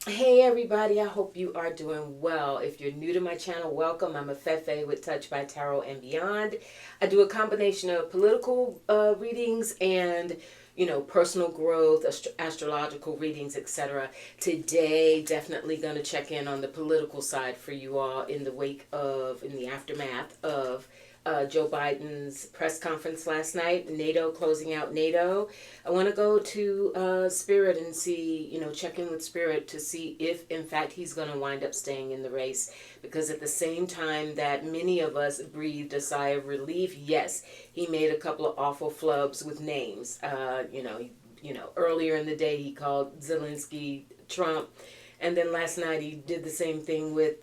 Hey everybody, I hope you are doing well. If you're new to my channel, welcome. I'm a Fefe with Touch by Tarot and Beyond. I do a combination of political readings and, personal growth, astrological readings, etc. Today, definitely going to check in on the political side for you all in the aftermath of Joe Biden's press conference last night, NATO closing out NATO. I want to go to Spirit and see, check in with Spirit to see if, in fact, he's going to wind up staying in the race. Because at the same time that many of us breathed a sigh of relief, yes, he made a couple of awful flubs with names. Earlier in the day he called Zelensky Trump, and then last night he did the same thing with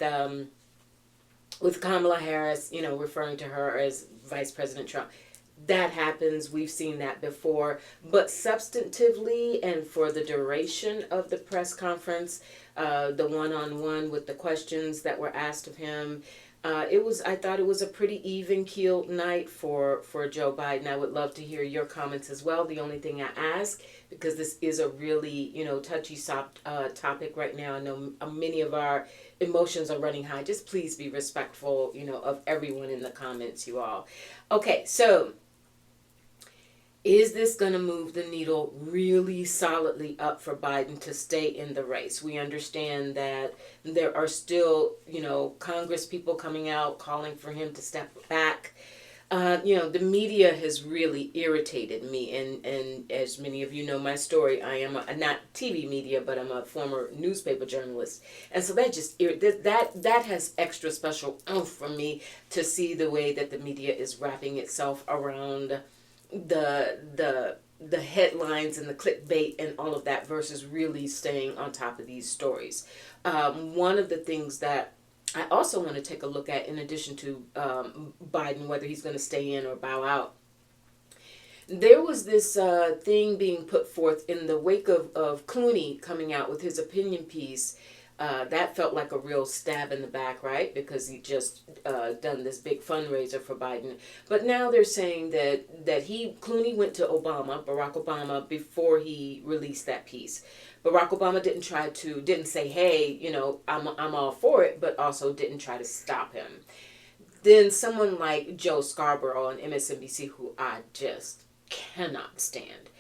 Kamala Harris, referring to her as Vice President Trump. That happens. We've seen that before. But substantively and for the duration of the press conference, the one-on-one with the questions that were asked of him, I thought it was a pretty even-keeled night for Joe Biden. I would love to hear your comments as well. The only thing I ask, because this is a really, touchy topic right now. I know many of our emotions are running high. Just please be respectful, of everyone in the comments, you all. Okay, so is this going to move the needle really solidly up for Biden to stay in the race? We understand that there are still, Congress people coming out calling for him to step back. The media has really irritated me, and as many of you know my story, I am not TV media, but I'm a former newspaper journalist, and so that has extra special oomph for me to see the way that the media is wrapping itself around the headlines and the clickbait and all of that versus really staying on top of these stories. One of the things that I also want to take a look at, in addition to Biden, whether he's going to stay in or bow out, there was this thing being put forth in the wake of Clooney coming out with his opinion piece. That felt like a real stab in the back, right? Because he just done this big fundraiser for Biden. But now they're saying that Clooney went to Barack Obama, before he released that piece. Barack Obama didn't say, hey, I'm all for it, but also didn't try to stop him. Then someone like Joe Scarborough on MSNBC, who I just cannot stand,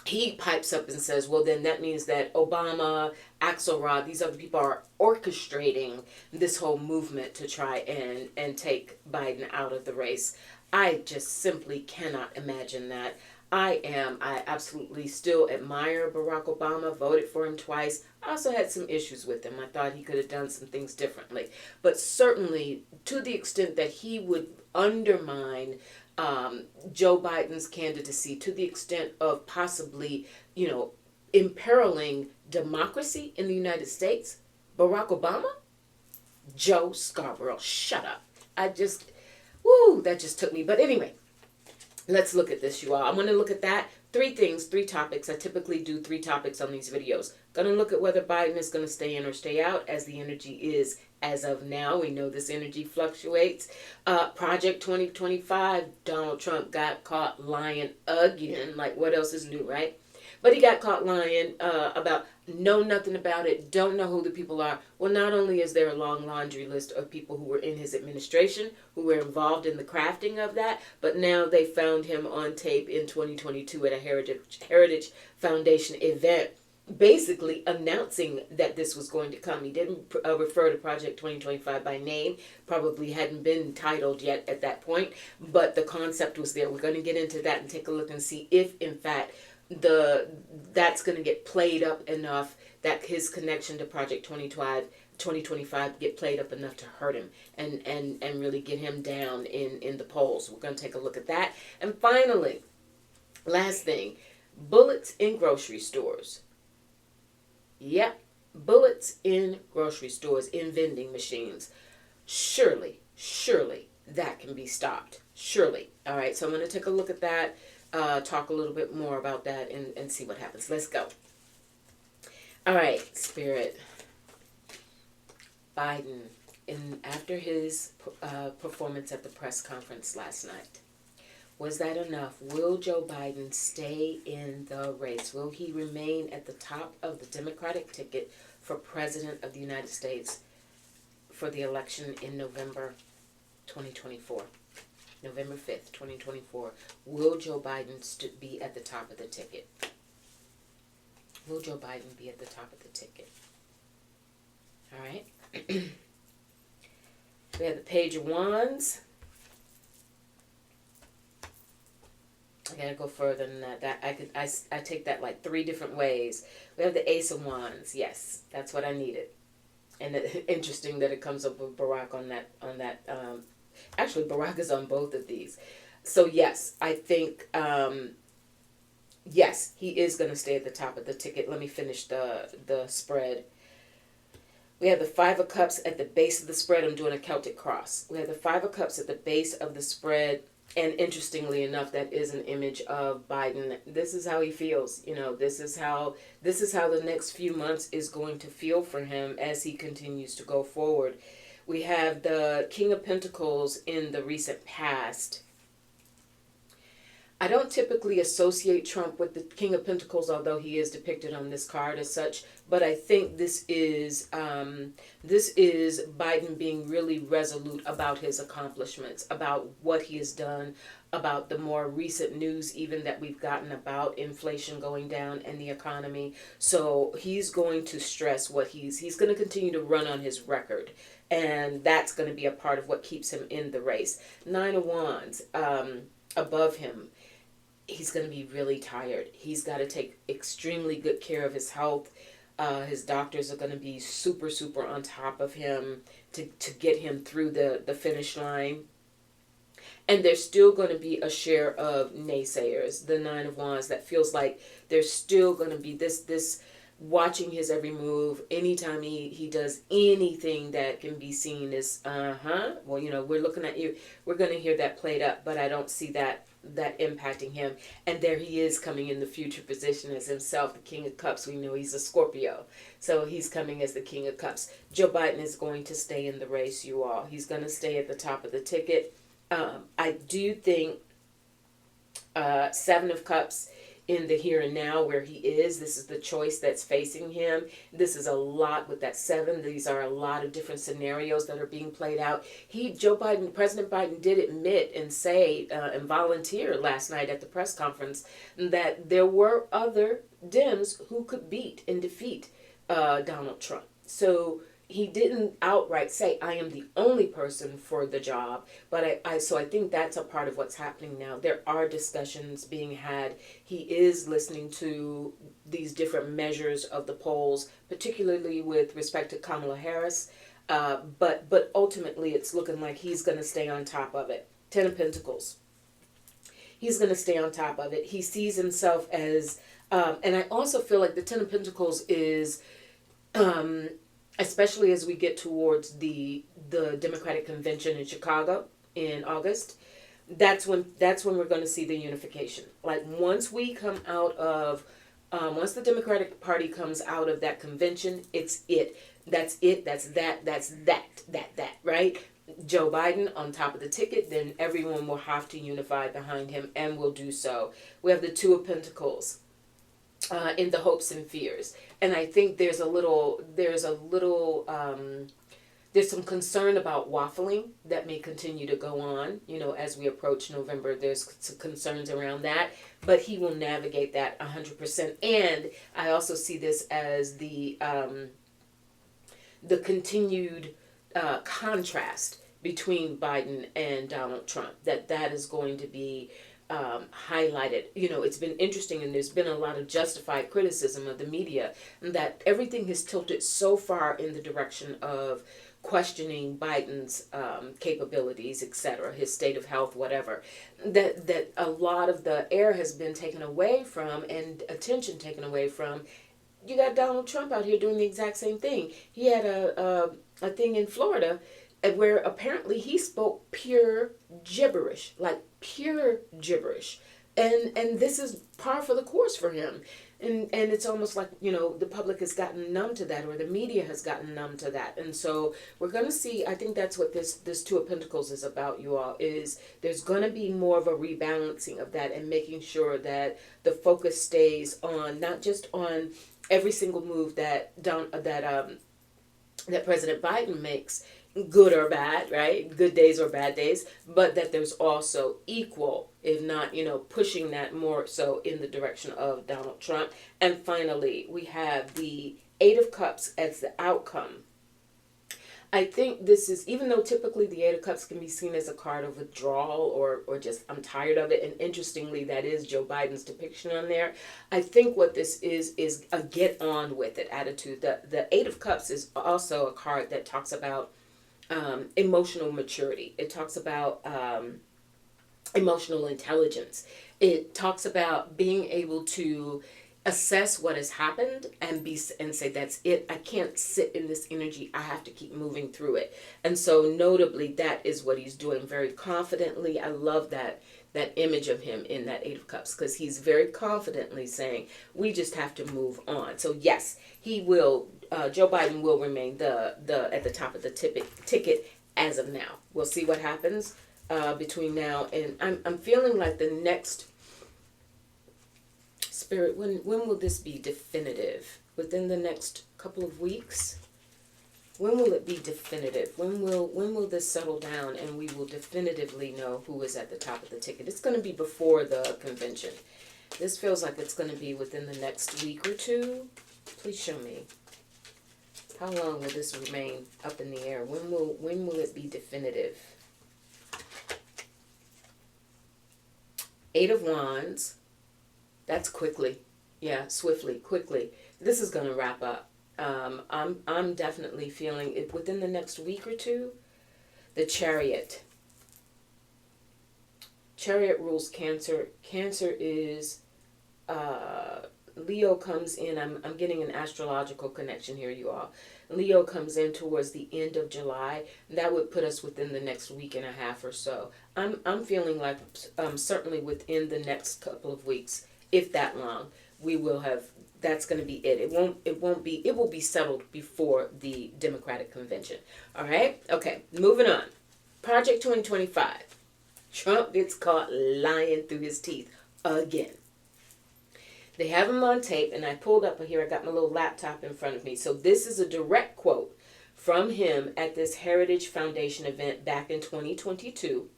he pipes up and says, well, then that means that Obama, Axelrod, these other people are orchestrating this whole movement to try and take Biden out of the race. I just simply cannot imagine that. I absolutely still admire Barack Obama, voted for him twice. I also had some issues with him. I thought he could have done some things differently. But certainly, to the extent that he would undermine Joe Biden's candidacy, to the extent of possibly, imperiling democracy in the United States, Barack Obama, Joe Scarborough, shut up. That just took me. But anyway, let's look at this, you all. I'm going to look at that. Three things, three topics. I typically do three topics on these videos. Going to look at whether Biden is going to stay in or stay out, as the energy is as of now. We know this energy fluctuates. Project 2025, Donald Trump got caught lying again. Like, what else is new, right? But he got caught lying about, know nothing about it, don't know who the people are. Well, not only is there a long laundry list of people who were in his administration, who were involved in the crafting of that, but now they found him on tape in 2022 at a Heritage Foundation event, basically announcing that this was going to come. He didn't refer to Project 2025 by name, probably hadn't been titled yet at that point, but the concept was there. We're going to get into that and take a look and see if, in fact, that's going to get played up enough, that his connection to Project 2025 get played up enough to hurt him and really get him down in the polls. We're going to take a look at that. And finally, last thing, bullets in grocery stores. Yep, bullets in grocery stores, in vending machines. Surely that can be stopped. Surely. All right, so I'm going to take a look at that, talk a little bit more about that, and see what happens. Let's go. All right, Spirit. Biden, after his performance at the press conference last night, Was that enough? Will Joe Biden stay in the race? Will he remain at the top of the Democratic ticket for President of the United States for the election in November 2024? November 5th, 2024. Will Joe Biden be at the top of the ticket? Will Joe Biden be at the top of the ticket? All right. We have the Page of Wands. I gotta go further than that. I take that like 3 different ways. We have the Ace of Wands. Yes, that's what I needed. And interesting that it comes up with Barack on that. Actually, Barack is on both of these. So yes, I think yes, he is going to stay at the top of the ticket. Let me finish the spread. We have the Five of Cups at the base of the spread. I'm doing a Celtic cross. We have the Five of Cups at the base of the spread. And interestingly enough, that is an image of Biden. This is how he feels. You know, this is how the next few months is going to feel for him as he continues to go forward. We have the King of Pentacles in the recent past. I don't typically associate Trump with the King of Pentacles, although he is depicted on this card as such. But I think this is Biden being really resolute about his accomplishments, about what he has done, about the more recent news even that we've gotten about inflation going down and the economy. So he's going to stress what he's going to continue to run on his record. And that's going to be a part of what keeps him in the race. Nine of Wands above him. He's going to be really tired. He's got to take extremely good care of his health. His doctors are going to be super, super on top of him to get him through the finish line. And there's still going to be a share of naysayers. The Nine of Wands, that feels like there's still going to be this watching his every move. Anytime he does anything that can be seen as, well, you know, we're looking at you. We're going to hear that played up, but I don't see that impacting him. And there he is coming in the future position as himself, the King of Cups. We know he's a Scorpio, so he's coming as the King of Cups. Joe Biden is going to stay in the race, you all. He's going to stay at the top of the ticket. I do think Seven of Cups in the here and now where he is, this is the choice that's facing him. This is a lot with that 7. These are a lot of different scenarios that are being played out. President Biden did admit and say and volunteer last night at the press conference that there were other Dems who could beat and defeat Donald Trump. So he didn't outright say, I am the only person for the job, but I think that's a part of what's happening now. There are discussions being had. He is listening to these different measures of the polls, particularly with respect to Kamala Harris, but ultimately it's looking like he's going to stay on top of it. 10 of Pentacles. He's going to stay on top of it. He sees himself as, and I also feel like the 10 of Pentacles is, especially as we get towards the Democratic convention in Chicago in August, that's when we're going to see the unification. Like once we come out of, once the Democratic Party comes out of that convention, it's it. That's it. That's that, right? Joe Biden on top of the ticket, then everyone will have to unify behind him and will do so. We have the Two of Pentacles. In the hopes and fears, and I think there's some concern about waffling that may continue to go on. You know, as we approach November, there's some concerns around that, but he will navigate that 100%. And I also see this as the continued contrast between Biden and Donald Trump. That is going to be highlighted. You know, it's been interesting, and there's been a lot of justified criticism of the media that everything has tilted so far in the direction of questioning Biden's capabilities, etc., his state of health, whatever, that a lot of the air has been taken away from and attention taken away from. You got Donald Trump out here doing the exact same thing. He had a thing in Florida where apparently he spoke pure gibberish, like pure gibberish. And this is par for the course for him. And it's almost like, the public has gotten numb to that, or the media has gotten numb to that. And so we're going to see, I think that's what this Two of Pentacles is about, you all, is there's going to be more of a rebalancing of that, and making sure that the focus stays on, not just on every single move that President Biden makes, good or bad, right? Good days or bad days, but that there's also equal, if not, pushing that more so in the direction of Donald Trump. And finally, we have the Eight of Cups as the outcome. I think this is, even though typically the Eight of Cups can be seen as a card of withdrawal, or just, I'm tired of it. And interestingly, that is Joe Biden's depiction on there. I think what this is a get on with it attitude. The Eight of Cups is also a card that talks about emotional maturity. It talks about emotional intelligence. It talks about being able to assess what has happened and say, that's it. I can't sit in this energy. I have to keep moving through it. And so notably, that is what he's doing very confidently. I love that image of him in that Eight of Cups, because he's very confidently saying, we just have to move on. So yes, he will, Joe Biden will remain the at the top of the ticket as of now. We'll see what happens between now and I'm feeling like the next, Spirit, when will this be definitive? Within the next couple of weeks? When will it be definitive? When will this settle down and we will definitively know who is at the top of the ticket? It's going to be before the convention. This feels like it's going to be within the next week or two. Please show me. How long will this remain up in the air? When will it be definitive? Eight of Wands. That's quickly. Yeah, swiftly, quickly. This is going to wrap up. I'm definitely feeling it within the next week or two. The Chariot. Chariot rules Cancer. Cancer is Leo comes in. I'm getting an astrological connection here, you all. Leo comes in towards the end of July. That would put us within the next week and a half or so. I'm feeling like certainly within the next couple of weeks, if that long, we will have. That's going to be it. It will be settled before the Democratic convention. All right. Okay. Moving on. Project 2025. Trump gets caught lying through his teeth again. They have him on tape, and I pulled up here. I got my little laptop in front of me. So this is a direct quote from him at this Heritage Foundation event back in 2022,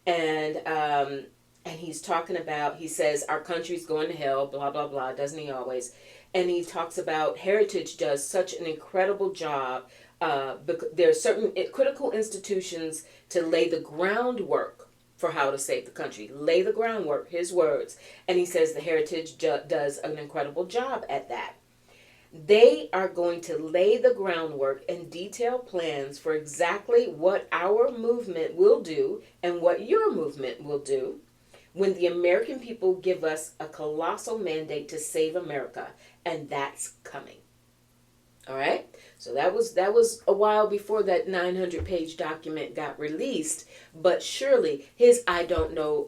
and he's talking about, he says, our country's going to hell, blah, blah, blah, doesn't he always? And he talks about Heritage does such an incredible job. There are certain critical institutions to lay the groundwork for how to save the country. Lay the groundwork, his words. And he says the Heritage does an incredible job at that. They are going to lay the groundwork and detail plans for exactly what our movement will do and what your movement will do when the American people give us a colossal mandate to save America, and that's coming. All right? So that was a while before that 900-page document got released, but surely I don't know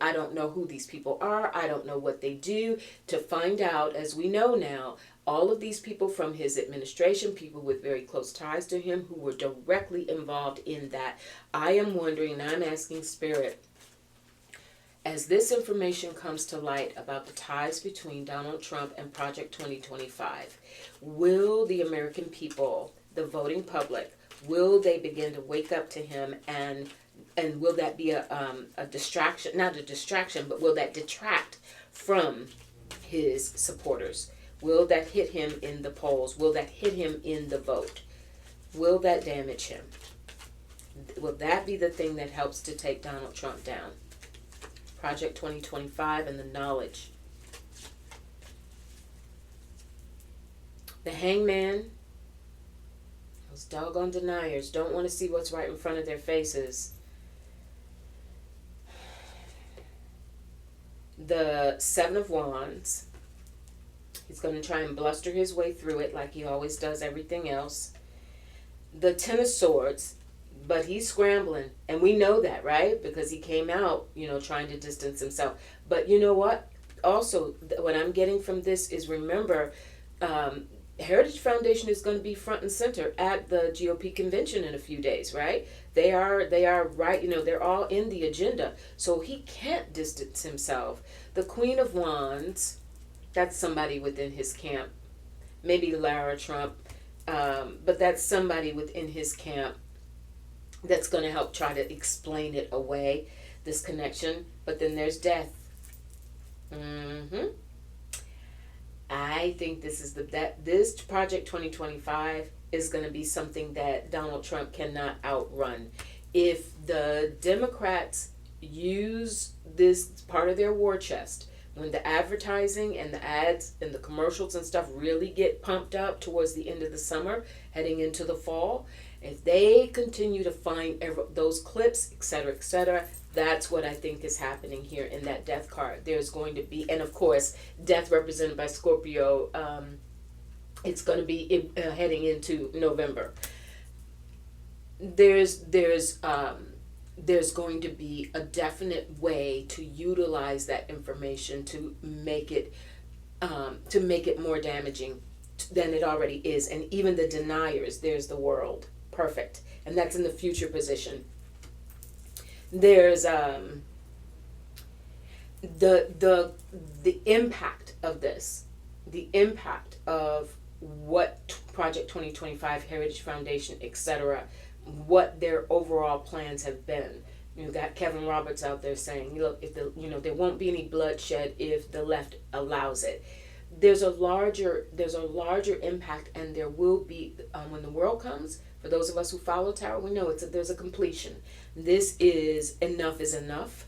who these people are, I don't know what they do, to find out, as we know now, all of these people from his administration, people with very close ties to him who were directly involved in that. I am wondering, and I'm asking Spirit, as this information comes to light about the ties between Donald Trump and Project 2025, will the American people, the voting public, will they begin to wake up to him, and will that be a distraction, not a distraction, but will that detract from his supporters? Will that hit him in the polls? Will that hit him in the vote? Will that damage him? Will that be the thing that helps to take Donald Trump down? Project 2025 and the knowledge. The Hangman. Those doggone deniers don't want to see what's right in front of their faces. The Seven of Wands. He's going to try and bluster his way through it like he always does everything else. The Ten of Swords. But he's scrambling, and we know that, right? Because he came out, trying to distance himself. But you know what? also, what I'm getting from this is, remember, Heritage Foundation is going to be front and center at the GOP convention in a few days, right? They are right, they're all in the agenda. So he can't distance himself. The Queen of Wands, that's somebody within his camp. Maybe Lara Trump, but that's somebody within his camp that's going to help try to explain it away, this connection. But then there's death. I think this Project 2025 is going to be something that Donald Trump cannot outrun. If the Democrats use this part of their war chest, when the advertising and the ads and the commercials and stuff really get pumped up towards the end of the summer, heading into the fall, if they continue to find those clips, etc., that's what I think is happening here in that death card. There's going to be, and of course, death represented by Scorpio, it's going to be heading into November. There's going to be a definite way to utilize that information to make it more damaging than it already is. And even the deniers, there's the world. Perfect. And that's in the future position. There's the impact of this, the impact of what Project 2025, Heritage Foundation, etc., what their overall plans have been. You got Kevin Roberts out there saying, look, if there won't be any bloodshed if the left allows it. There's a larger impact, and there will be when the world comes. For those of us who follow tarot, we know there's a completion. This is enough,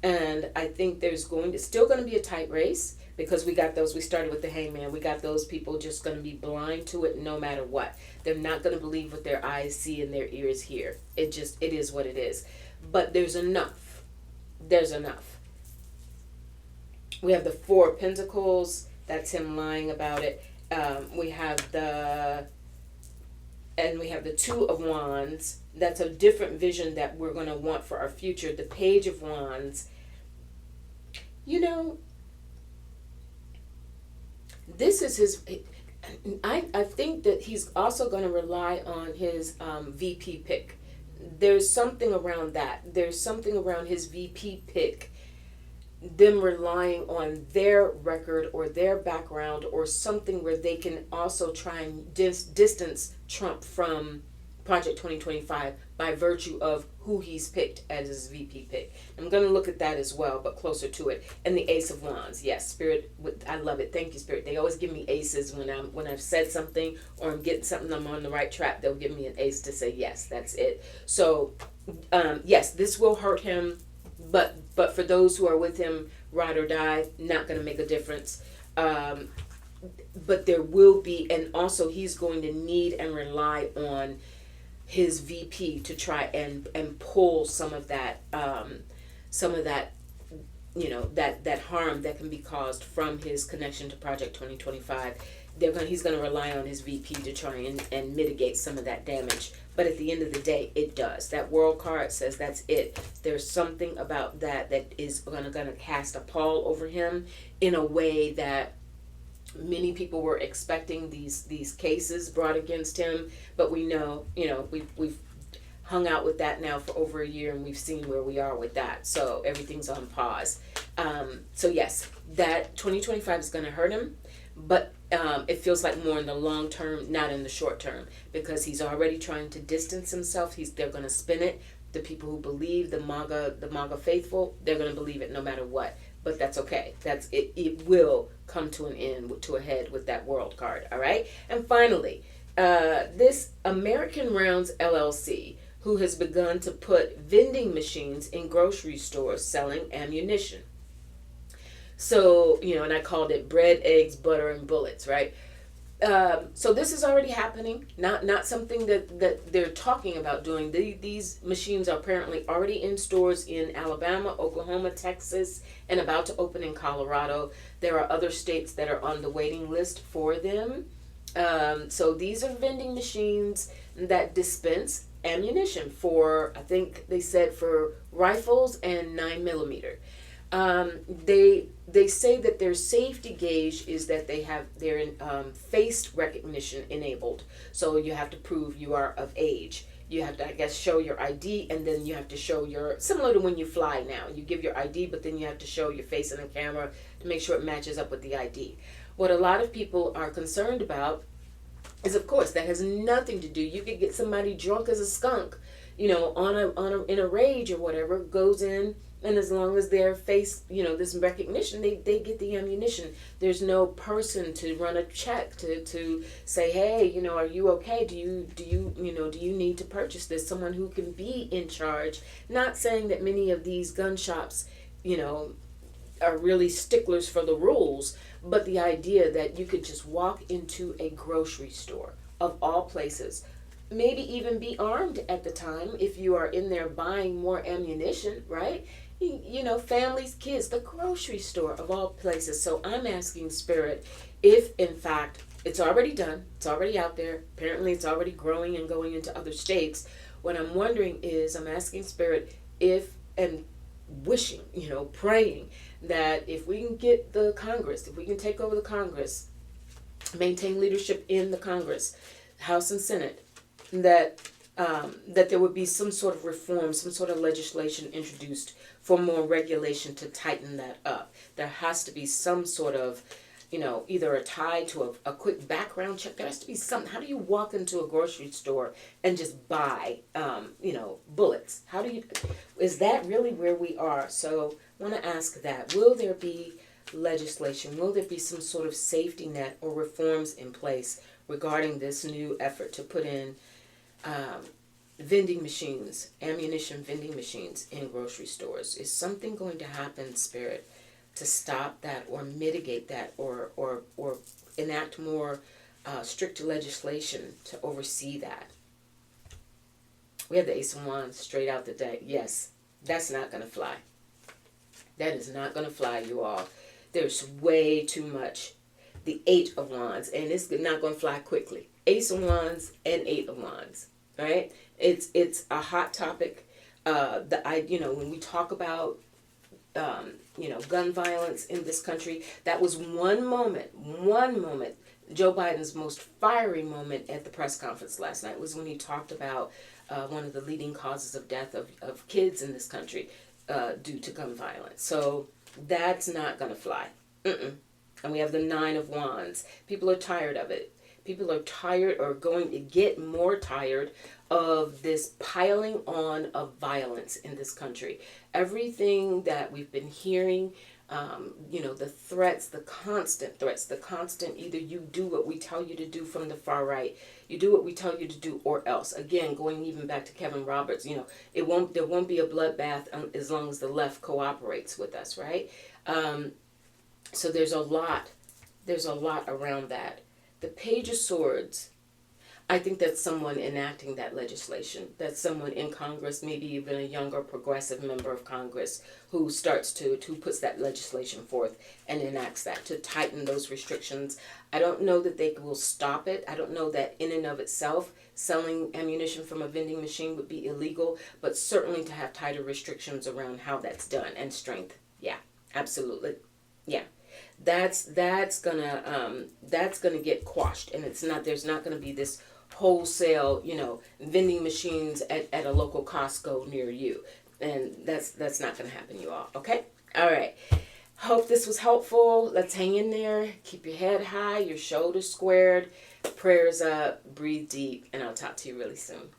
and I think there's still going to be a tight race, because we started with the hangman. We got those people just going to be blind to it no matter what. They're not going to believe what their eyes see and their ears hear. It is what it is. But there's enough. We have the Four of Pentacles. That's him lying about it. We have the Two of Wands. That's a different vision that we're going to want for our future. The Page of Wands. This is his. I think that he's also going to rely on his VP pick. There's something around that. There's something around his VP pick. Them relying on their record or their background or something where they can also try and distance Trump from Project 2025 by virtue of who he's picked as his VP pick. I'm going to look at that as well, but closer to it. And the Ace of Wands. Yes, Spirit, I love it. Thank you, Spirit. They always give me aces when I've said something or I'm getting something, I'm on the right track. They'll give me an ace to say, yes, that's it. So, yes, this will hurt him. But for those who are with him, ride or die, not going to make a difference. But there will be, and also he's going to need and rely on his VP to try and pull some of that that harm that can be caused from his connection to Project 2025. He's going to rely on his VP to try and mitigate some of that damage. But at the end of the day, it does. That World card says that's it. There's something about that is going to cast a pall over him in a way that many people were expecting these cases brought against him. But we know, we've hung out with that now for over a year, and we've seen where we are with that. So everything's on pause. So yes, that 2025 is going to hurt him. But it feels like more in the long term, not in the short term, because he's already trying to distance himself. They're going to spin it. The people who believe, the MAGA faithful, they're going to believe it no matter what. But that's okay. That's it. It will come to an end, to a head with that World card. All right. And finally, this American Rounds LLC, who has begun to put vending machines in grocery stores selling ammunition. So, and I called it bread, eggs, butter, and bullets, right? So this is already happening, not something that they're talking about doing. These machines are apparently already in stores in Alabama, Oklahoma, Texas, and about to open in Colorado. There are other states that are on the waiting list for them. So these are vending machines that dispense ammunition for, I think they said, for rifles and 9mm. they say that their safety gauge is that they have their face recognition enabled. So you have to prove you are of age. You have to, I guess, show your ID, and then you have to show your, similar to when you fly now. You give your ID, but then you have to show your face in the camera to make sure it matches up with the ID. What a lot of people are concerned about is, of course, that has nothing to do. You could get somebody drunk as a skunk, in a rage or whatever, goes in, and as long as their face, this recognition, they get the ammunition. There's no person to run a check to say, hey, are you okay? Do you need to purchase this? Someone who can be in charge. Not saying that many of these gun shops, are really sticklers for the rules, but the idea that you could just walk into a grocery store, of all places, maybe even be armed at the time if you are in there buying more ammunition, right? Families, kids, the grocery store of all places. So I'm asking Spirit if, in fact, it's already done, it's already out there, apparently it's already growing and going into other states. What I'm wondering is, I'm asking Spirit if, and wishing, praying that if we can get the Congress, if we can take over the Congress, maintain leadership in the Congress, House and Senate, that there would be some sort of reform, some sort of legislation introduced for more regulation to tighten that up. There has to be some sort of, either a tie to a quick background check. There has to be something. How do you walk into a grocery store and just buy, bullets? Is that really where we are? So I want to ask that. Will there be legislation? Will there be some sort of safety net or reforms in place regarding this new effort to put in vending machines, ammunition vending machines in grocery stores? Is something going to happen, Spirit, to stop that or mitigate that or enact more strict legislation to oversee that? We have the Ace of Wands straight out the deck. Yes, that's not going to fly. That is not going to fly, you all. There's way too much. The Eight of Wands, and it's not going to fly quickly. Ace of Wands and Eight of Wands, right? It's a hot topic. When we talk about gun violence in this country, that was one moment, Joe Biden's most fiery moment at the press conference last night was when he talked about one of the leading causes of death of kids in this country due to gun violence. So that's not going to fly. And we have the Nine of Wands. People are tired of it. People are tired, or going to get more tired, of this piling on of violence in this country. Everything that we've been hearing, the threats, the constant, either you do what we tell you to do from the far right, you do what we tell you to do, or else. Again, going even back to Kevin Roberts, there won't be a bloodbath as long as the left cooperates with us, right? So there's a lot around that. The Page of Swords, I think that's someone enacting that legislation. That's someone in Congress, maybe even a younger progressive member of Congress, who puts that legislation forth and enacts that to tighten those restrictions. I don't know that they will stop it. I don't know that in and of itself selling ammunition from a vending machine would be illegal, but certainly to have tighter restrictions around how that's done and strength. Yeah, absolutely. Yeah. That's gonna get quashed, and there's not gonna be this wholesale vending machines at a local Costco near you, and that's not gonna happen, you all. Okay, all right, hope this was helpful. Let's hang in there, keep your head high, your shoulders squared, prayers up, breathe deep, and I'll talk to you really soon.